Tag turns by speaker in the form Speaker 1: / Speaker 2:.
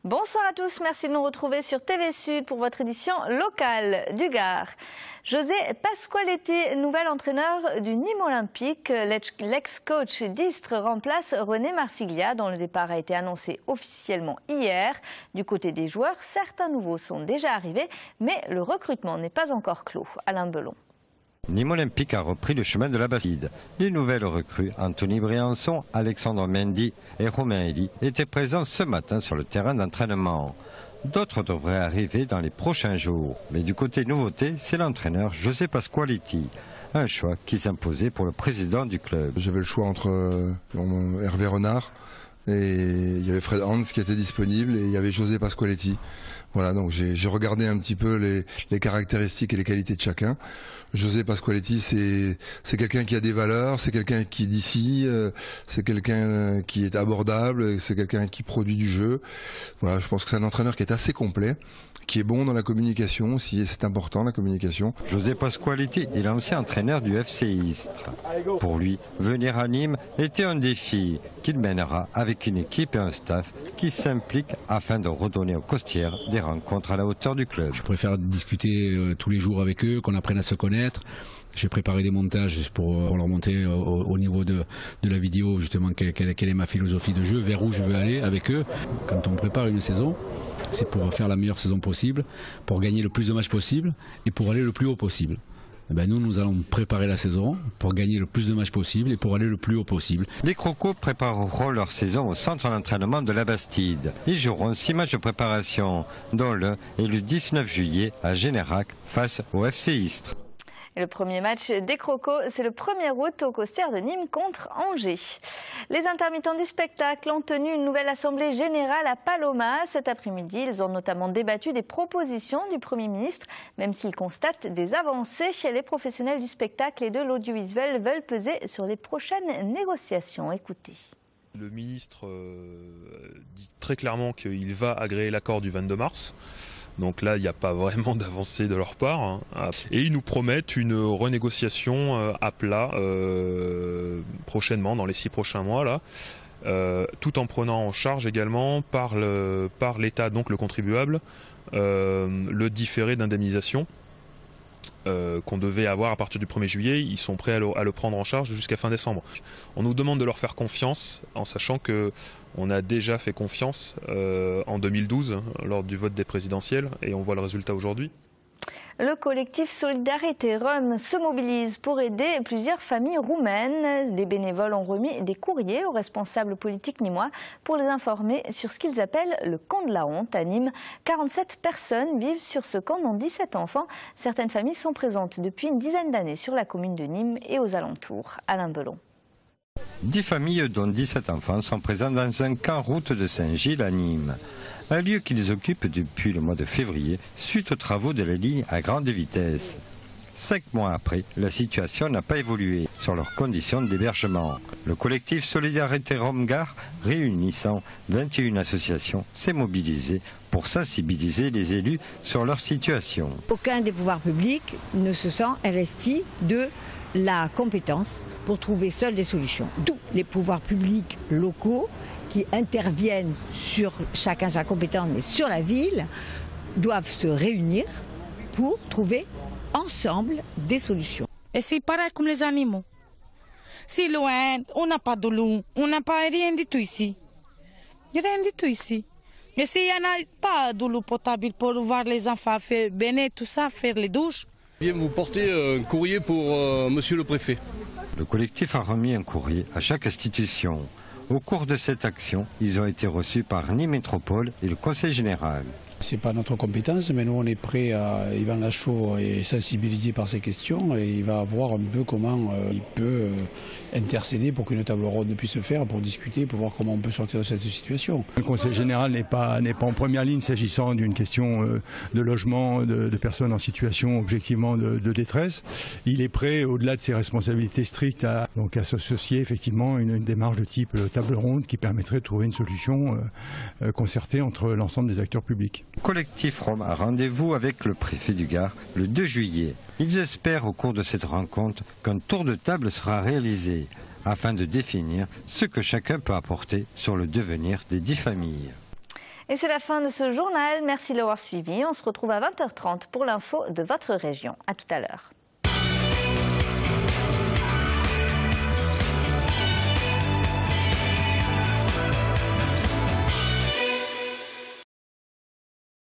Speaker 1: Bonsoir à tous, merci de nous retrouver sur TV Sud pour votre édition locale du Gard. José Pasqualetti, nouvel entraîneur du Nîmes Olympique. L'ex-coach d'Istres remplace René Marsiglia, dont le départ a été annoncé officiellement hier. Du côté des joueurs, certains nouveaux sont déjà arrivés, mais le recrutement n'est pas encore clos. Alain Belon.
Speaker 2: Nîmes Olympique a repris le chemin de la Bastide. Les nouvelles recrues, Anthony Briançon, Alexandre Mendy et Romain Elie, étaient présents ce matin sur le terrain d'entraînement. D'autres devraient arriver dans les prochains jours. Mais du côté nouveauté, c'est l'entraîneur José Pasqualetti. Un choix qui s'imposait pour le président du club.
Speaker 3: J'avais le choix entre Hervé Renard et il y avait Fred Hans qui était disponible et il y avait José Pasqualetti. Voilà, donc j'ai regardé un petit peu les caractéristiques et les qualités de chacun. José Pasqualetti, c'est quelqu'un qui a des valeurs, c'est quelqu'un qui est d'ici, c'est quelqu'un qui est abordable, c'est quelqu'un qui produit du jeu. Voilà, je pense que c'est un entraîneur qui est assez complet, qui est bon dans la communication aussi, et c'est important la communication.
Speaker 2: José Pasqualetti est l'ancien entraîneur du FC Istres. Pour lui, venir à Nîmes était un défi qu'il mènera avec une équipe et un staff qui s'impliquent afin de redonner aux Costières des rencontres à la hauteur du club.
Speaker 4: Je préfère discuter tous les jours avec eux, qu'on apprenne à se connaître. J'ai préparé des montages pour leur montrer au niveau de la vidéo justement quelle est ma philosophie de jeu, vers où je veux aller avec eux. Quand on prépare une saison, c'est pour faire la meilleure saison possible, pour gagner le plus de matchs possible et pour aller le plus haut possible. Et ben nous allons préparer la saison pour gagner le plus de matchs possible et pour aller le plus haut possible.
Speaker 2: Les Crocos prépareront leur saison au centre d'entraînement de la Bastide. Ils joueront 6 matchs de préparation, dont l'un est le 19 juillet à Générac face au FC Istres.
Speaker 1: Et le premier match des Crocos, c'est le 1er août au Costières de Nîmes contre Angers. Les intermittents du spectacle ont tenu une nouvelle assemblée générale à Paloma cet après-midi. Ils ont notamment débattu des propositions du Premier ministre. Même s'ils constatent des avancées, les professionnels du spectacle et de l'audiovisuel veulent peser sur les prochaines négociations. Écoutez.
Speaker 5: Le ministre dit très clairement qu'il va agréer l'accord du 22 mars. Donc là, il n'y a pas vraiment d'avancée de leur part. Et ils nous promettent une renégociation à plat prochainement, dans les 6 prochains mois, là, tout en prenant en charge également par l'État, donc le contribuable, le différé d'indemnisation qu'on devait avoir à partir du 1er juillet. Ils sont prêts à le prendre en charge jusqu'à fin décembre. On nous demande de leur faire confiance en sachant qu'on a déjà fait confiance en 2012 lors du vote des présidentielles et on voit le résultat aujourd'hui.
Speaker 1: Le collectif Solidarité Rome se mobilise pour aider plusieurs familles roumaines. Les bénévoles ont remis des courriers aux responsables politiques nîmois pour les informer sur ce qu'ils appellent le camp de la honte à Nîmes. 47 personnes vivent sur ce camp, dont 17 enfants. Certaines familles sont présentes depuis une dizaine d'années sur la commune de Nîmes et aux alentours. Alain Belon.
Speaker 2: 10 familles, dont 17 enfants, sont présentes dans un camp route de Saint-Gilles à Nîmes. Un lieu qu'ils occupent depuis le mois de février, suite aux travaux de la ligne à grande vitesse. 5 mois après, la situation n'a pas évolué sur leurs conditions d'hébergement. Le collectif Solidarité Rome Gard, réunissant 21 associations, s'est mobilisé pour sensibiliser les élus sur leur situation.
Speaker 6: Aucun des pouvoirs publics ne se sent investi de la compétence pour trouver seuls des solutions. Tous les pouvoirs publics locaux qui interviennent sur chacun sa compétence, mais sur la ville, doivent se réunir pour trouver ensemble des solutions.
Speaker 7: Et c'est pareil comme les animaux. Si loin, on n'a pas de loup, on n'a pas rien du tout ici. Rien du tout ici. Et s'il n'y en a pas de l'eau potable pour voir les enfants faire baigner, tout ça, faire les douches.
Speaker 8: Je viens vous porter un courrier pour monsieur le préfet.
Speaker 2: Le collectif a remis un courrier à chaque institution. Au cours de cette action, ils ont été reçus par Nîmes Métropole et le Conseil général.
Speaker 9: Ce n'est pas notre compétence, mais nous on est prêt à Yvan Lachaud est sensibilisé par ces questions et il va voir un peu comment il peut intercéder pour qu'une table ronde puisse se faire, pour discuter, pour voir comment on peut sortir de cette situation.
Speaker 10: Le Conseil général n'est pas en première ligne s'agissant d'une question de logement de personnes en situation objectivement de détresse. Il est prêt, au-delà de ses responsabilités strictes, à s'associer effectivement à une démarche de type table ronde qui permettrait de trouver une solution concertée entre l'ensemble des acteurs publics.
Speaker 2: Collectif Rome a rendez-vous avec le préfet du Gard le 2 juillet. Ils espèrent au cours de cette rencontre qu'un tour de table sera réalisé afin de définir ce que chacun peut apporter sur le devenir des 10 familles.
Speaker 1: Et c'est la fin de ce journal. Merci de l'avoir suivi. On se retrouve à 20h30 pour l'info de votre région. À tout à l'heure.